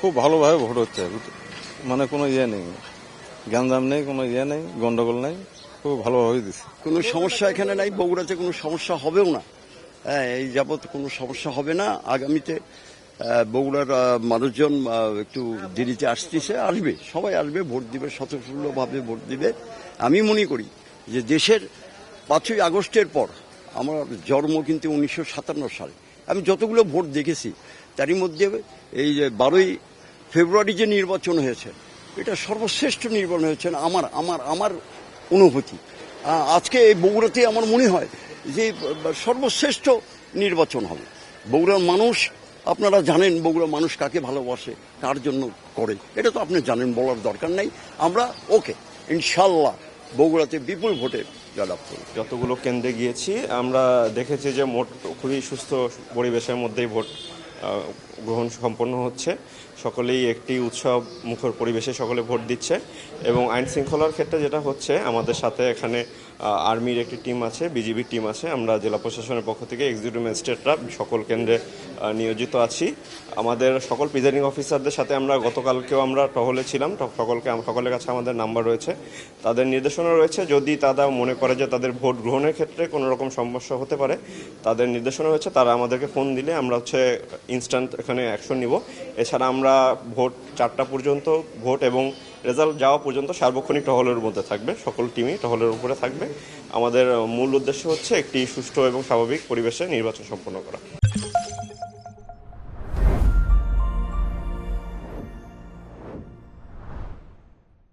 খুব ভালোভাবে ভোট হচ্ছে, মানে কোনো ইয়ে নেই, গ্যাঞ্জাম নেই, কোনো ইয়ে নেই, গন্ডগোল নেই, খুব ভালোভাবেই দিচ্ছে। কোনো সমস্যা এখানে নাই, বগুড়াতে কোনো সমস্যা হবেও না। হ্যাঁ, এই যাবৎ কোনো সমস্যা হবে না। আগামীতে বগুড়ার মানুষজন একটু দেরিতে আসবে, সবাই আসবে, ভোট দিবে, স্বতঃস্ফূর্তভাবে ভোট দিবে। আমি মনে করি যে দেশের 5ই আগস্টের পর আমার জন্ম কিন্তু 1957 সালে। আমি যতগুলো ভোট দেখেছি তারই মধ্যে এই যে 12ই ফেব্রুয়ারি যে নির্বাচন হয়েছে, এটা সর্বশ্রেষ্ঠ নির্বাচন হয়েছে আমার আমার আমার অনুভূতি। আজকে এই বগুড়াতে আমার মনে হয় যে সর্বশ্রেষ্ঠ নির্বাচন হবে। বগুড়ার মানুষ, আপনারা জানেন বগুড়ার মানুষ কাকে ভালোবাসে, কার জন্য করে, এটা তো আপনি জানেন, বলার দরকার নাই। আমরা ওকে ইনশাল্লাহ বগুড়াতে বিপুল ভোটে জয়লাভ করব। যতগুলো কেন্দ্রে গিয়েছি আমরা দেখেছি যে মোট খুবই সুস্থ পরিবেশের মধ্যেই ভোট গ্রহণ সম্পন্ন হচ্ছে। সকলেই একটি উৎসব মুখর পরিবেশে সকলে ভোট দিচ্ছে এবং আইন শৃঙ্খলার ক্ষেত্রে যেটা হচ্ছে, আমাদের সাথে এখানে আর্মির একটি টিম আছে, বিজিবির টিম আছে, আমরা জেলা প্রশাসনের পক্ষ থেকে এক্সিকিউটিভ ম্যাজিস্ট্রেটরা সকল কেন্দ্রে নিয়োজিত আছি। আমাদের সকল প্রিজাইডিং অফিসারদের সাথে আমরা গতকালকেও আমরা টহলে ছিলাম, সকলের কাছে আমাদের নাম্বার রয়েছে, তাদের নির্দেশনা রয়েছে, যদি তারা মনে করে যে তাদের ভোট গ্রহণের ক্ষেত্রে কোনো রকম সমস্যা হতে পারে, তাদের নির্দেশনা রয়েছে, তারা আমাদেরকে ফোন দিলে আমরা ইনস্ট্যান্ট এখানে অ্যাকশন নিব। এছাড়া আমরা ভোট 4টা পর্যন্ত ভোট এবং রেজাল্ট যাওয়া পর্যন্ত সার্বক্ষণিক টহলের মধ্যে থাকবে, সকল টিমই টহলের উপরে থাকবে। আমাদের মূল উদ্দেশ্য হচ্ছে একটি সুষ্ঠু এবং স্বাভাবিক পরিবেশে নির্বাচন সম্পন্ন করা।